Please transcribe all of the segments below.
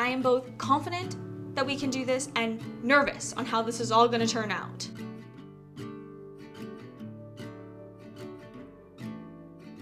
I am both confident that we can do this and nervous on how this is all gonna turn out.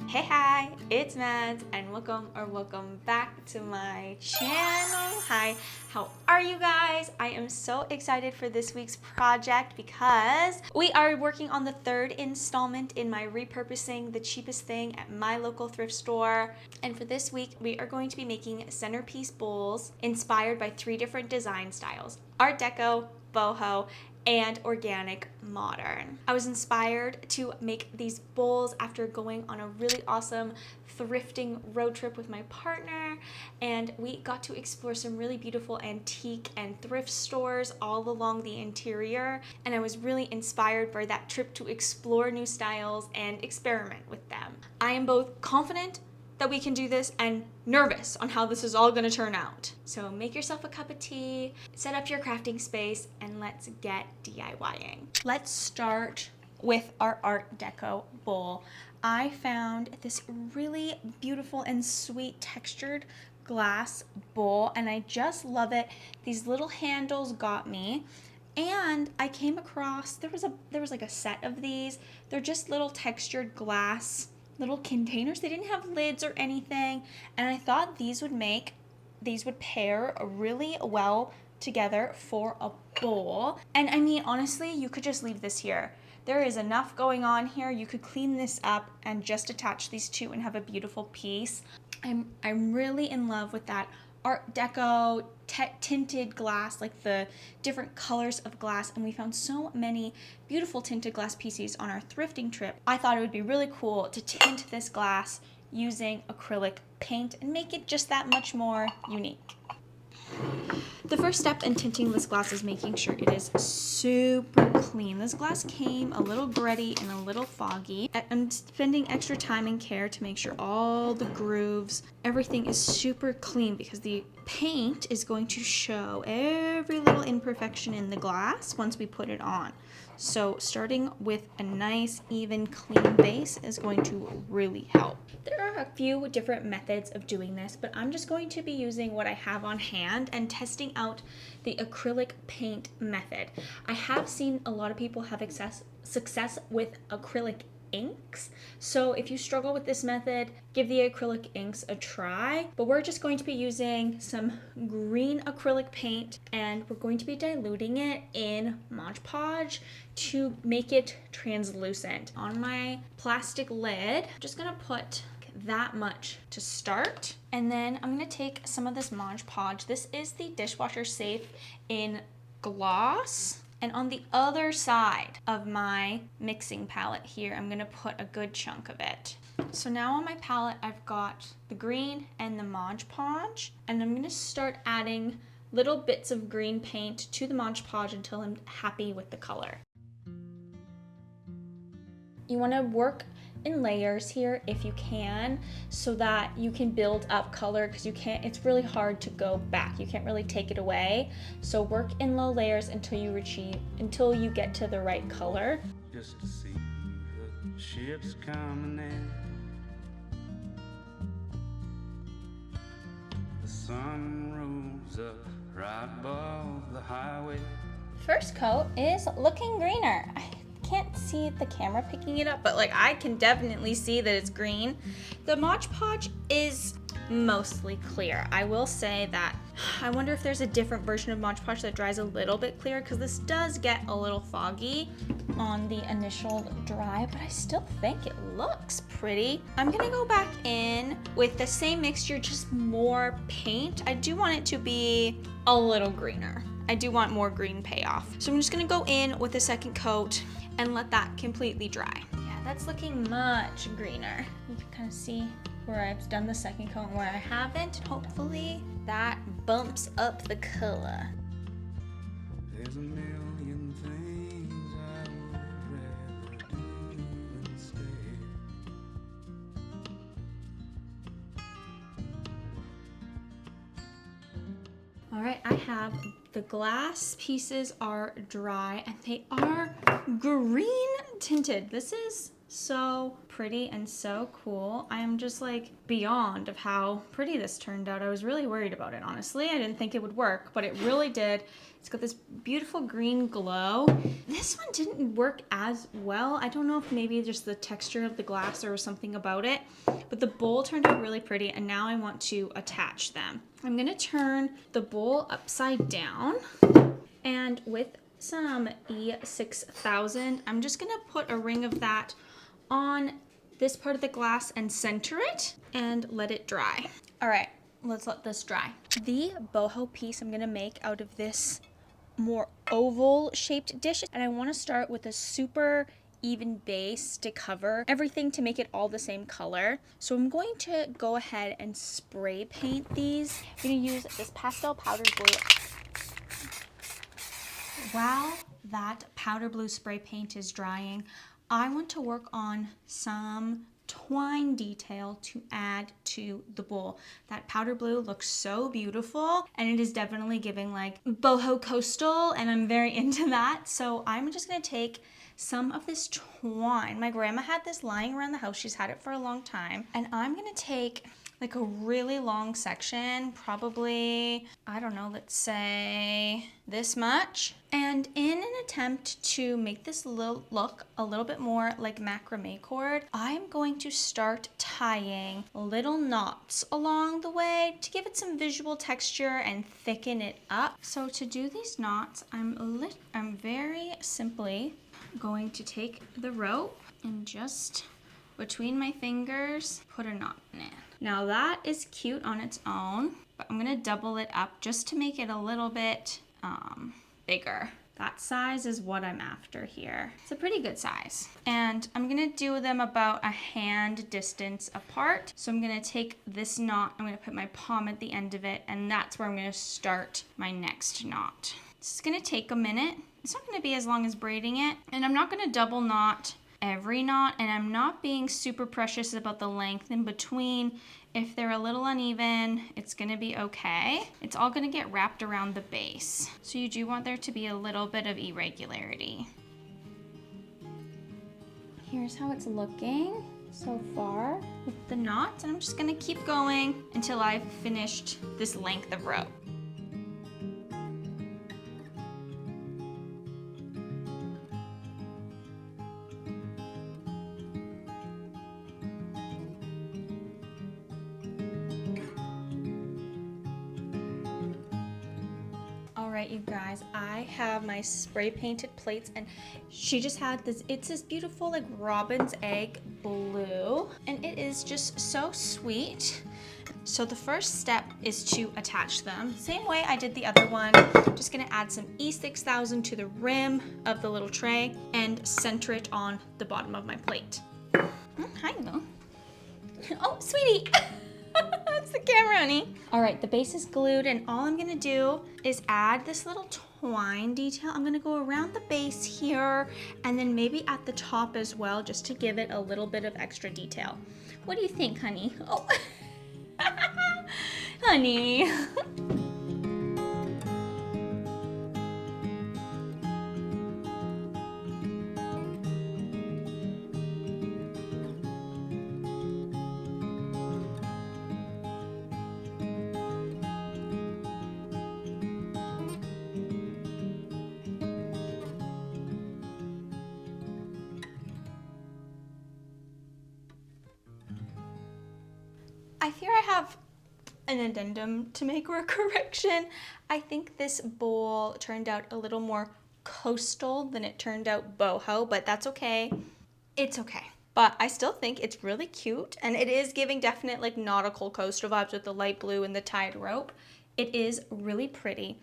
Hey, hi, it's Mads, and welcome back to my channel. Hi, how are you guys? I am so excited for this week's project because we are working on the third installment in my repurposing the cheapest thing at my local thrift store. And for this week, we are going to be making centerpiece bowls inspired by 3 different design styles: Art Deco, Boho, and organic modern. I was inspired to make these bowls after going on a really awesome thrifting road trip with my partner, and we got to explore some really beautiful antique and thrift stores all along the interior, and I was really inspired by that trip to explore new styles and experiment with them. I am both confident that we can do this and nervous on how this is all gonna turn out. So make yourself a cup of tea, set up your crafting space, and let's get DIYing. Let's start with our Art Deco bowl. I found this really beautiful and sweet textured glass bowl, and I just love it. These little handles got me. And I came across, there was like a set of these. They're just little textured glass little containers. They didn't have lids or anything, and I thought these would pair really well together for a bowl. And I mean, honestly, you could just leave this here. There is enough going on here. You could clean this up and just attach these two and have a beautiful piece. I'm really in love with that Art Deco tinted glass, like the different colors of glass, and we found so many beautiful tinted glass pieces on our thrifting trip. I thought it would be really cool to tint this glass using acrylic paint and make it just that much more unique. The first step in tinting this glass is making sure it is super clean. This glass came a little gritty and a little foggy. I'm spending extra time and care to make sure all the grooves, everything is super clean, because the paint is going to show every little imperfection in the glass once we put it on. So starting with a nice, even, clean base is going to really help. There are a few different methods of doing this, but I'm just going to be using what I have on hand and testing out the acrylic paint method. I have seen a lot of people have success with acrylic inks, so if you struggle with this method, give the acrylic inks a try. But we're just going to be using some green acrylic paint, and we're going to be diluting it in Mod Podge to make it translucent. On my plastic lid, I'm just gonna put that much to start, and then I'm gonna take some of this Mod Podge. This is the dishwasher safe in gloss. And on the other side of my mixing palette here, I'm gonna put a good chunk of it. So now on my palette, I've got the green and the Mod Podge, and I'm gonna start adding little bits of green paint to the Mod Podge until I'm happy with the color. You wanna work in layers here if you can, so that you can build up color, because it's really hard to go back. You can't really take it away. So work in low layers until you get to the right color. Just to see the ships coming in, the sun rose up right above the highway. First coat is looking greener. I can't see the camera picking it up, but like I can definitely see that it's green. The Mod Podge is mostly clear. I will say that I wonder if there's a different version of Mod Podge that dries a little bit clearer, because this does get a little foggy on the initial dry, but I still think it looks pretty. I'm gonna go back in with the same mixture, just more paint. I do want it to be a little greener. I do want more green payoff. So I'm just gonna go in with a second coat and let that completely dry. Yeah, that's looking much greener. You can kind of see where I've done the second coat and where I haven't. Hopefully that bumps up the color. There's a million things I would rather do instead. All right, I have the glass pieces are dry and they are green tinted. This is So pretty and so cool. I am just like beyond of how pretty this turned out. I was really worried about it, honestly. I didn't think it would work, but it really did. It's got this beautiful green glow. This one didn't work as well. I don't know if maybe just the texture of the glass or something about it, but the bowl turned out really pretty, and now I want to attach them. I'm gonna turn the bowl upside down, and with some E6000, I'm just gonna put a ring of that on this part of the glass and center it and let it dry. All right, let's let this dry. The boho piece I'm gonna make out of this more oval shaped dish, and I want to start with a super even base to cover everything to make it all the same color. So I'm going to go ahead and spray paint these. I'm going to use this pastel powdered blue. While that powder blue spray paint is drying, I want to work on some twine detail to add to the bowl. That powder blue looks so beautiful, and it is definitely giving like boho coastal, and I'm very into that. So I'm just gonna take some of this twine. My grandma had this lying around the house. She's had it for a long time. And I'm gonna take like a really long section, probably, I don't know, let's say this much. And in an attempt to make this look a little bit more like macrame cord, I'm going to start tying little knots along the way to give it some visual texture and thicken it up. So to do these knots, I'm very simply going to take the rope and just between my fingers, put a knot in it. Now that is cute on its own, but I'm gonna double it up just to make it a little bit bigger. That size is what I'm after here. It's a pretty good size. And I'm gonna do them about a hand distance apart. So I'm gonna take this knot, I'm gonna put my palm at the end of it, and that's where I'm gonna start my next knot. This is gonna take a minute. It's not gonna be as long as braiding it, and I'm not gonna double knot every knot, and I'm not being super precious about the length in between. If they're a little uneven, it's gonna be okay. It's all gonna get wrapped around the base. So you do want there to be a little bit of irregularity. Here's how it's looking so far with the knots, and I'm just gonna keep going until I've finished this length of rope. Alright, you guys, I have my spray painted plates, and she just had this, it's this beautiful like robin's egg blue, and it is just so sweet. So the first step is to attach them. Same way I did the other one. Just gonna add some E6000 to the rim of the little tray and center it on the bottom of my plate. Hi, Mo. Oh, sweetie. That's the camera, honey. All right, the base is glued, and all I'm gonna do is add this little twine detail. I'm gonna go around the base here, and then maybe at the top as well, just to give it a little bit of extra detail. What do you think, honey? Oh, honey. I fear I have an addendum to make or a correction. I think this bowl turned out a little more coastal than it turned out boho, but that's okay. It's okay. But I still think it's really cute, and it is giving definite like nautical coastal vibes with the light blue and the tied rope. It is really pretty,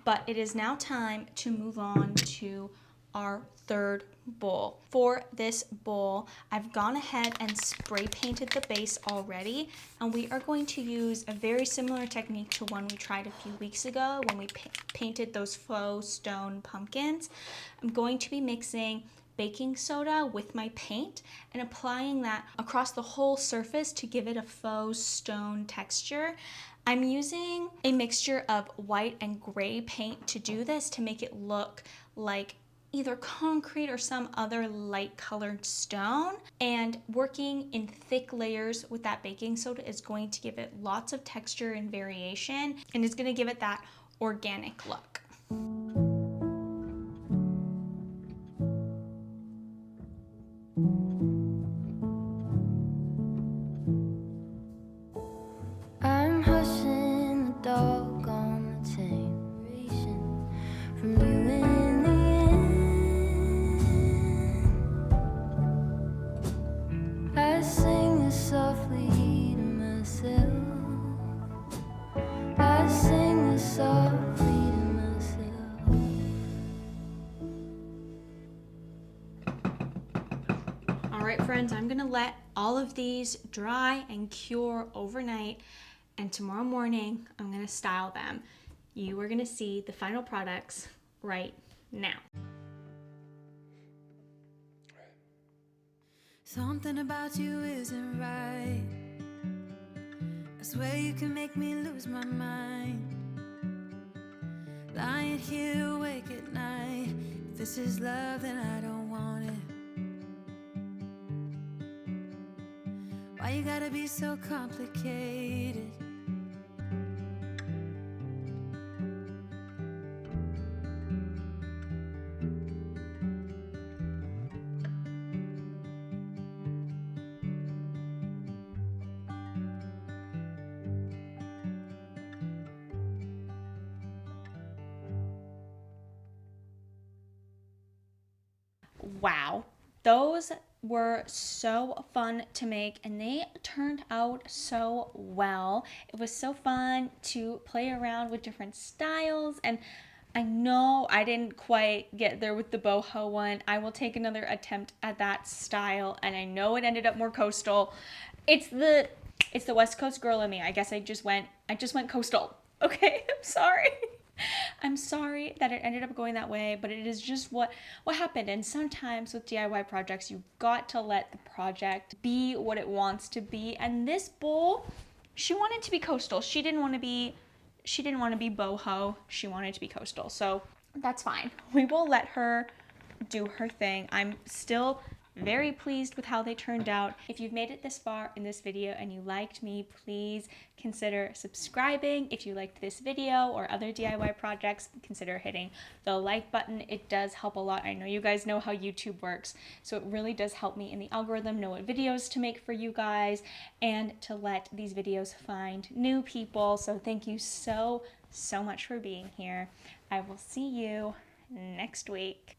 but it is now time to move on to our third bowl. For this bowl, I've gone ahead and spray painted the base already, and we are going to use a very similar technique to one we tried a few weeks ago when we painted those faux stone pumpkins. I'm going to be mixing baking soda with my paint and applying that across the whole surface to give it a faux stone texture. I'm using a mixture of white and gray paint to do this, to make it look like either concrete or some other light colored stone, and working in thick layers with that baking soda is going to give it lots of texture and variation, and it's going to give it that organic look. I'm hushing the dog on the chain, racing from you in the end. I sing this softly to myself. I sing this softly to myself. All right, friends, I'm gonna let all of these dry and cure overnight, and tomorrow morning I'm gonna style them. You are gonna see the final products right now. Something about you isn't right. I swear you can make me lose my mind. Lying here awake at night. If this is love, then I don't want it. Why you gotta be so complicated? Wow, those were so fun to make, and they turned out so well. It was so fun to play around with different styles, and I know I didn't quite get there with the boho one. I will take another attempt at that style, and I know it ended up more coastal. It's the West Coast girl in me. I guess I just went coastal. Okay, I'm sorry. I'm sorry that it ended up going that way, but it is just what happened. And sometimes with DIY projects, you've got to let the project be what it wants to be. And this bowl, she wanted to be coastal. She didn't want to be boho. She wanted to be coastal. So that's fine. We will let her do her thing. I'm still very pleased with how they turned out. If you've made it this far in this video and you liked me, please consider subscribing. If you liked this video or other DIY projects, consider hitting the like button. It does help a lot. I know you guys know how YouTube works, so it really does help me in the algorithm know what videos to make for you guys and to let these videos find new people. So thank you so much for being here. I will see you next week.